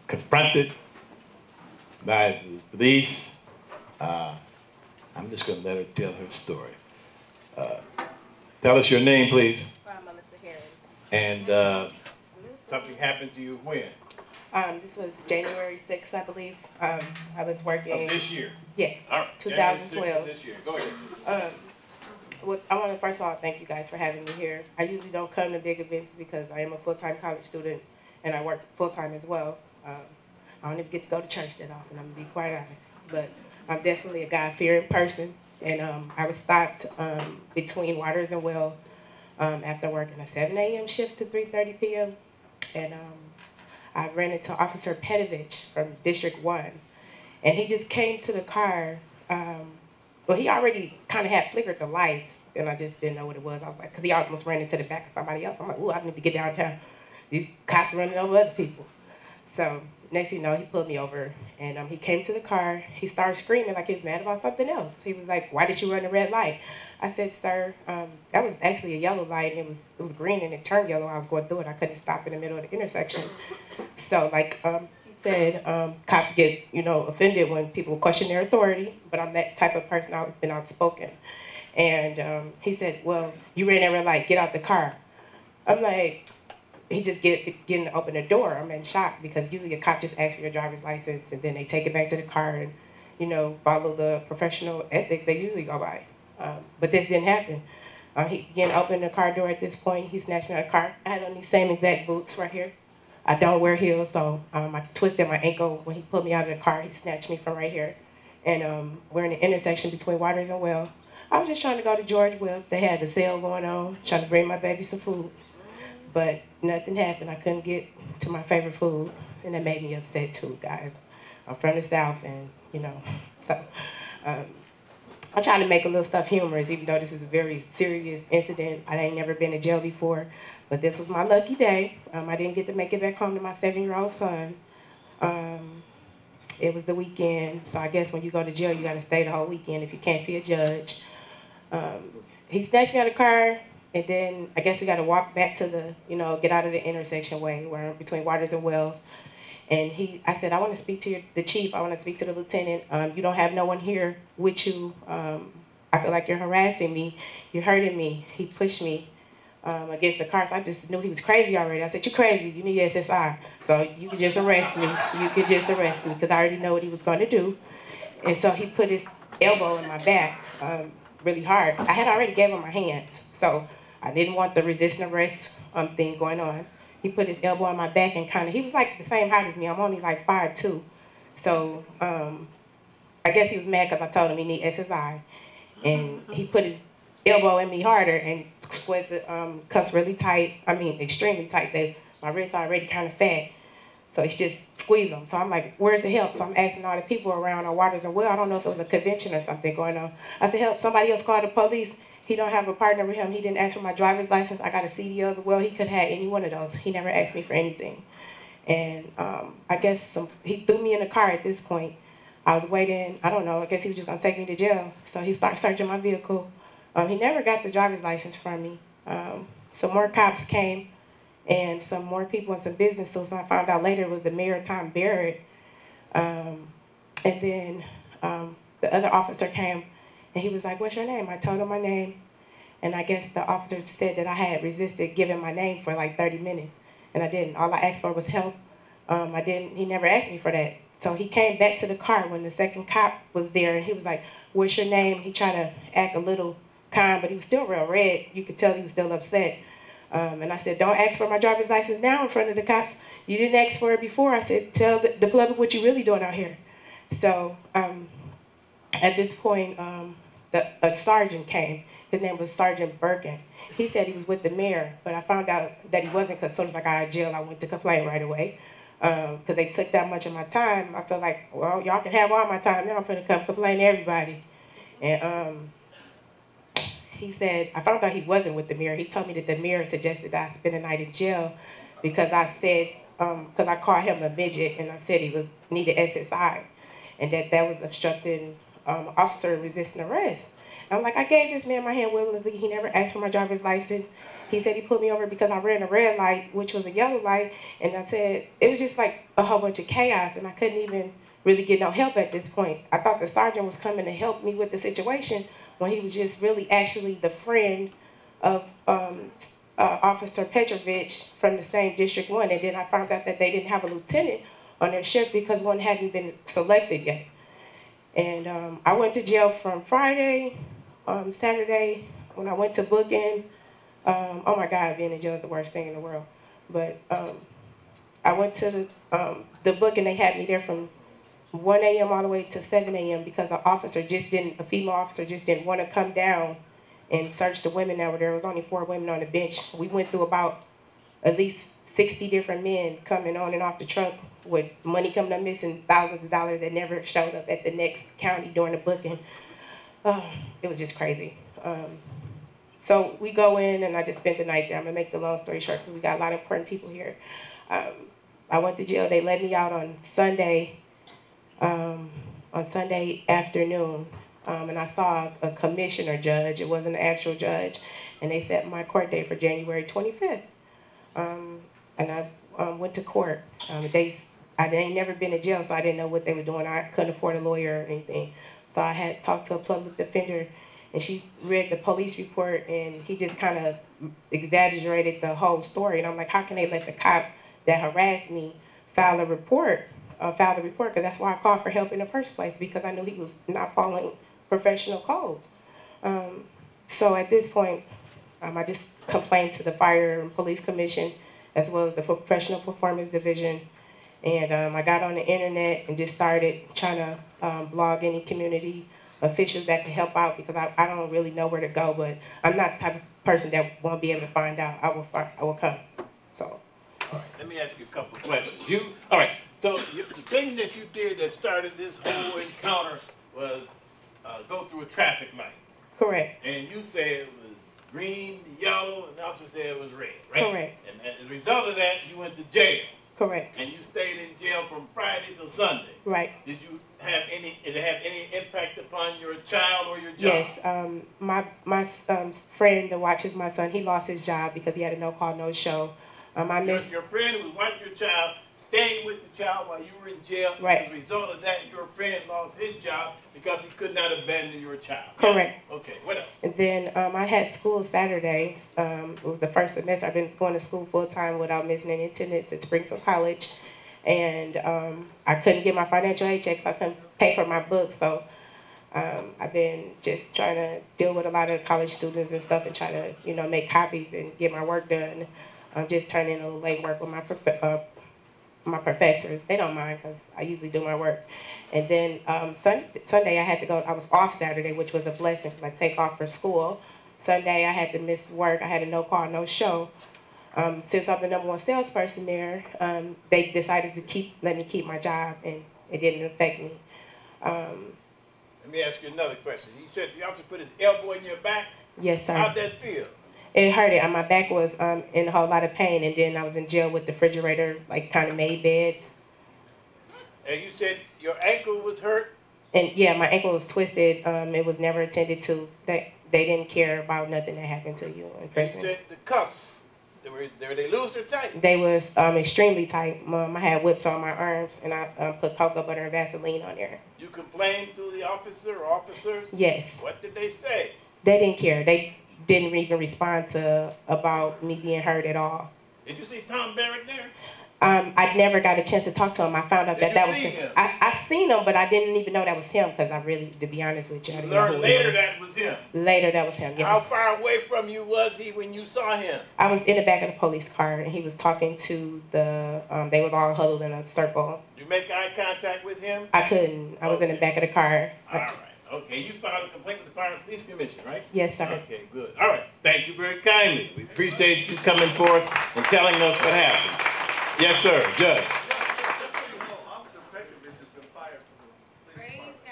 confronted by the police. Uh, I'm just going to let her tell her story. Uh, Tell us your name, please. I'm Melissa Harris. And something happened to you when? This was January 6th, I believe. I was working. Of this year? Yes, All right. 2012. This year. Go ahead. I want to first of all thank you guys for having me here. I usually don't come to big events because I am a full-time college student and I work full-time as well. I don't even get to go to church that often, I'm going to be quite honest. But I'm definitely a God-fearing person. And I was stopped between Waters and Well after working a 7 a.m. shift to 3:30 p.m. And I ran into Officer Petovich from District 1. And he just came to the car. Well, he already kind of had flickered the lights, and I just didn't know what it was. I was like, because he almost ran into the back of somebody else. I'm like, ooh, I need to get downtown. These cops running over other people. So next thing you know, he pulled me over, and he came to the car. He started screaming like he was mad about something else. He was like, why did you run the red light? I said, sir, that was actually a yellow light, and it was green, and it turned yellow. I was going through it. I couldn't stop in the middle of the intersection. So, like he said, cops get, offended when people question their authority, but I'm that type of person. I've been outspoken. And he said, well, you ran that red light. Get out the car. I'm like, he just getting to open the door. I'm in shock because usually a cop just asks for your driver's license and then they take it back to the car and, follow the professional ethics they usually go by. But this didn't happen. He again opened the car door at this point. He snatched me out of the car. I had on these same exact boots right here. I don't wear heels, so I twisted my ankle when he pulled me out of the car. He snatched me from right here. And we're in the intersection between Waters and Well. I was just trying to go to George Will. They had the sale going on, trying to bring my baby some food. But nothing happened. I couldn't get to my favorite food, and that made me upset too, guys. I'm from the South, and so I try to make a little stuff humorous, even though this is a very serious incident. I ain't never been to jail before, but this was my lucky day. I didn't get to make it back home to my 7-year-old son. It was the weekend, so I guess when you go to jail, you got to stay the whole weekend if you can't see a judge. He snatched me out of the car. And then I guess we got to walk back to the, get out of the intersection way where between Waters and Wells. And I said, I want to speak to the chief. I want to speak to the lieutenant. You don't have no one here with you. I feel like you're harassing me. You're hurting me. He pushed me against the car. So I just knew he was crazy already. I said, you're crazy. You need SSI. So you could just arrest me. You could just arrest me because I already know what he was going to do. And so he put his elbow in my back really hard. I had already gave him my hands. So I didn't want the resisting arrest thing going on. He put his elbow on my back and he was like the same height as me. I'm only like 5'2". So I guess he was mad because I told him he need SSI. And he put his elbow in me harder and squeezed the cuffs really tight. I mean, extremely tight. My wrists are already kind of fat. So it's just squeeze them. So I'm like, where's the help? So I'm asking all the people around on Waters and Well. I don't know if it was a convention or something going on. I said, help, somebody else call the police. He don't have a partner with him. He didn't ask for my driver's license. I got a CDL as well. He could have had any one of those. He never asked me for anything. And I guess he threw me in the car at this point. I was waiting. I don't know. I guess he was just going to take me to jail. So he started searching my vehicle. He never got the driver's license from me. Some more cops came and some more people and some business suits. And I found out later it was the mayor, Tom Barrett. And then the other officer came. And he was like, what's your name? I told him my name. And I guess the officer said that I had resisted giving my name for like 30 minutes. And I didn't. All I asked for was help. He never asked me for that. So he came back to the car when the second cop was there. And he was like, what's your name? He tried to act a little calm, but he was still real red. You could tell he was still upset. And I said, don't ask for my driver's license now in front of the cops. You didn't ask for it before. I said, tell the public what you really doing out here. So at this point, a sergeant came. His name was Sergeant Birkin. He said he was with the mayor, but I found out that he wasn't because as soon as I got out of jail, I went to complain right away. Because they took that much of my time. I felt like, well, y'all can have all my time. Now I'm going to come complain to everybody. And he said, I found out he wasn't with the mayor. He told me that the mayor suggested that I spend the night in jail because I said, because I called him a midget and I said he needed SSI. And that was obstructing officer resisting arrest. I'm like, I gave this man my hand willingly. He never asked for my driver's license. He said he put me over because I ran a red light, which was a yellow light, and I said, it was just like a whole bunch of chaos, and I couldn't even really get no help at this point. I thought the sergeant was coming to help me with the situation when he was just really actually the friend of Officer Petrovich from the same District 1, and then I found out that they didn't have a lieutenant on their shift because one hadn't been selected yet. And I went to jail from Friday, Saturday, when I went to booking. Oh my God, being in jail is the worst thing in the world. But I went to the book and they had me there from 1 a.m. all the way to 7 a.m. because a female officer just didn't want to come down and search the women that were there. There was only 4 women on the bench. We went through about at least 60 different men coming on and off the truck with money coming up missing, thousands of dollars that never showed up at the next county during the booking. It was just crazy. So we go in and I just spent the night there. I'm gonna make the long story short because we got a lot of important people here. I went to jail. They let me out on Sunday afternoon. And I saw a commissioner judge. It wasn't an actual judge. And they set my court date for January 25th. And I went to court. I ain't never been to jail, so I didn't know what they were doing. I couldn't afford a lawyer or anything. So I had talked to a public defender, and she read the police report, and he just kind of exaggerated the whole story. And I'm like, how can they let the cop that harassed me file the report? Because that's why I called for help in the first place, because I knew he was not following professional code. So at this point, I just complained to the Fire and Police Commission, as well as the Professional Performance Division. And I got on the internet and just started trying to blog any community officials that could help out, because I don't really know where to go, but I'm not the type of person that won't be able to find out. I will come. So. All right, let me ask you a couple of questions. All right, so the thing that you did that started this whole encounter was go through a traffic light. Correct. And you said it was green, yellow, and the officer said it was red, right? Correct. And as a result of that, you went to jail. Correct. And you stayed in jail from Friday till Sunday. Right. Did it have any impact upon your child or your job? Yes. My friend that watches my son, he lost his job because he had a no-call, no-show. Your friend who was watching your child, staying with the child while you were in jail. Right. As a result of that, your friend lost his job because he could not abandon your child. Correct. Yes? Okay, what else? And then I had school Saturdays. It was the first semester. I've been going to school full-time without missing any attendance at Springfield College. And I couldn't get my financial aid check, so I couldn't pay for my books. So I've been just trying to deal with a lot of college students and stuff and try to, make copies and get my work done. I'm just turning in a little late work with my professors. They don't mind because I usually do my work. And then Sunday I had to go. I was off Saturday, which was a blessing because I take off for school. Sunday I had to miss work. I had a no-call, no-show. Since I'm the #1 salesperson there, they decided to let me keep my job, and it didn't affect me. Let me ask you another question. You said the officer put his elbow in your back? Yes, sir. How'd that feel? It hurted, and my back was in a whole lot of pain, and then I was in jail with the refrigerator, like kind of made beds. And you said your ankle was hurt? And yeah, my ankle was twisted. It was never attended to. They didn't care about nothing that happened to you in prison. You said the cuffs, were they loose or tight? They was extremely tight. I had whips on my arms, and I put cocoa butter and Vaseline on there. You complained to the officer or officers? Yes. What did they say? They didn't care. They didn't even respond about me being hurt at all. Did you see Tom Barrett there? I never got a chance to talk to him. I found out that was him. I seen him, but I didn't even know that was him because I really, to be honest with you, I didn't know learned later that was him. Later that was him. Yes. How far away from you was he when you saw him? I was in the back of the police car, and he was talking to they was all huddled in a circle. Did you make eye contact with him? I couldn't. I was in the back of the car. All right. Okay, you filed a complaint with the Fire and Police Commission, right? Yes, sir. Okay, good. All right. Thank you very kindly. We appreciate you coming forth and telling us what happened. Yes, sir. Judge.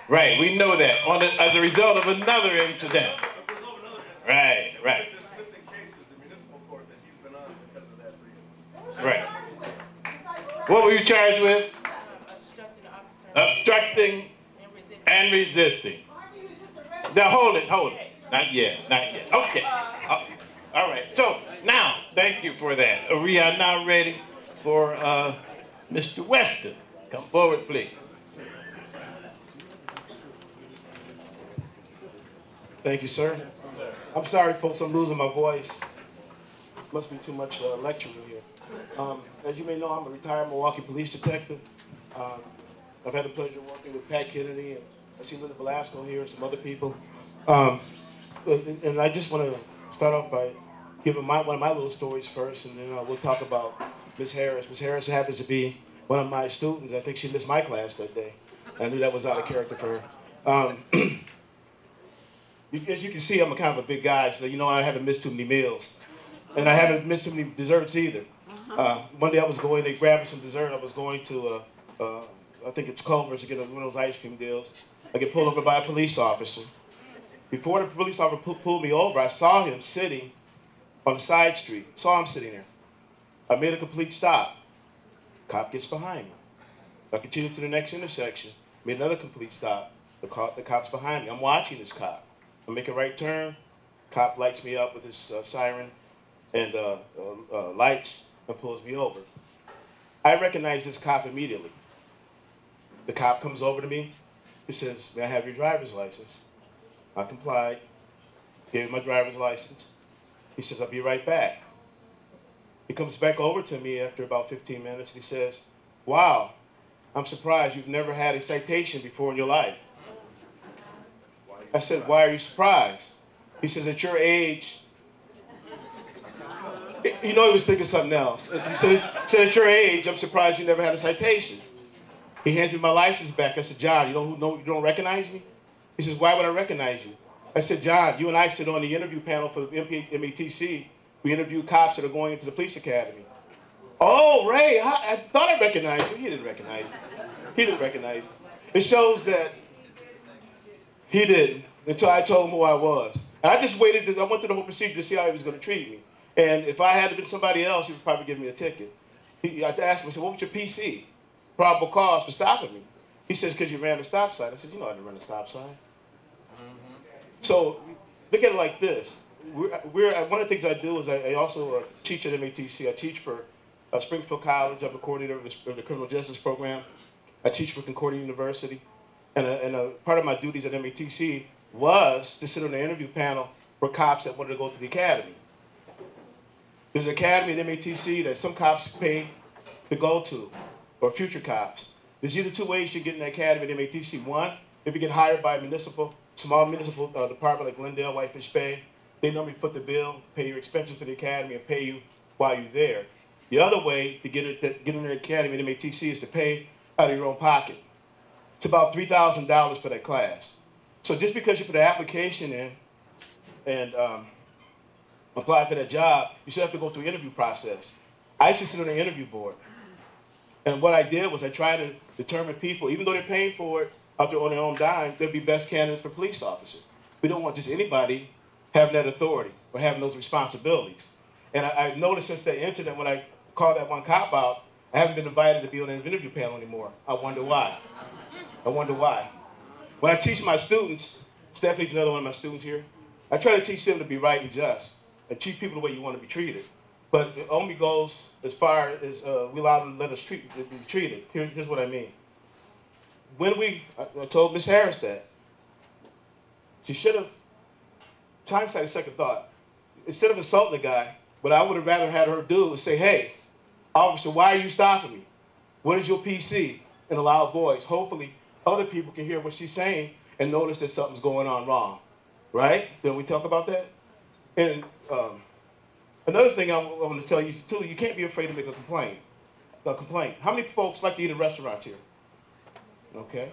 Right, we know that as a result of another incident. Right. Right. What were you charged with? Obstructing and resisting. Now hold it. Not yet. Okay. All right, so now, thank you for that. We are now ready for Mr. Weston. Come forward, please. Thank you, sir. I'm sorry, folks, I'm losing my voice. Must be too much lecturing here. As you may know, I'm a retired Milwaukee police detective. I've had the pleasure of working with Pat Kennedy, and I see Linda Velasco here and some other people. And I just want to start off by giving one of my little stories first, and then we'll talk about Miss Harris. Miss Harris happens to be one of my students. I think she missed my class that day. I knew that was out of character for her. As you can see, I'm a kind of a big guy, so you know I haven't missed too many meals. And I haven't missed too many desserts either. One day they grabbed me some dessert. I was going to, I think it's Culver's to get one of those ice cream deals. I get pulled over by a police officer. Before the police officer pulled me over, I saw him sitting on the side street. Saw him sitting there. I made a complete stop. Cop gets behind me. I continued to the next intersection, made another complete stop. The cop's behind me. I'm watching this cop. I make a right turn. Cop lights me up with his siren and lights and pulls me over. I recognize this cop immediately. The cop comes over to me. He says, "May I have your driver's license?" I complied, gave him my driver's license. He says, "I'll be right back." He comes back over to me after about 15 minutes and he says, "Wow, I'm surprised you've never had a citation before in your life." I said, "Why are you surprised?" He says, "At your age," you know he was thinking something else. He said, "At your age, I'm surprised you never had a citation." He hands me my license back. I said, "John, you don't recognize me?" He says, "Why would I recognize you?" I said, "John, you and I sit on the interview panel for the METC. We interview cops that are going into the police academy." "Oh, Ray, I thought I recognized you." He didn't recognize me. He didn't recognize me. It shows that he didn't until I told him who I was. And I just waited. I went through the whole procedure to see how he was going to treat me. And if I had been somebody else, he would probably give me a ticket. I asked him, I said, "What was your PC? Probable cause for stopping me?" He says, "Because you ran the stop sign." I said, "You know I didn't run the stop sign." So look at it like this. One of the things I do is I also teach at MATC. I teach for Springfield College. I'm a coordinator of the criminal justice program. I teach for Concordia University. And a part of my duties at MATC was to sit on the interview panel for cops that wanted to go to the academy. There's an academy at MATC that some cops pay to go to, or future cops. There's either two ways you get in the academy at MATC. One, if you get hired by a small municipal department like Glendale, Whitefish Bay, they normally foot the bill, pay your expenses for the academy, and pay you while you're there. The other way to get in the academy at MATC is to pay out of your own pocket. It's about $3,000 for that class. So just because you put an application in and apply for that job, you still have to go through an interview process. I used to sit on the interview board. And what I did was I tried to determine people, even though they're paying for it out there on their own dime, they'd be best candidates for police officers. We don't want just anybody having that authority or having those responsibilities. And I noticed since that incident, when I called that one cop out, I haven't been invited to be on an interview panel anymore. I wonder why. I wonder why. When I teach my students, Stephanie's another one of my students here, I try to teach them to be right and just and treat people the way you want to be treated. But it only goes as far as we allow them to let us be treated. Here's what I mean. When I told Miss Harris that, she should have, hindsight, second thought, instead of insulting the guy, what I would have rather had her do is say, "Hey, officer, why are you stopping me? What is your PC?" in a loud voice. Hopefully, other people can hear what she's saying and notice that something's going on wrong. Right? Didn't we talk about that? And another thing I want to tell you, too, you can't be afraid to make a complaint. How many folks like to eat in restaurants here? Okay.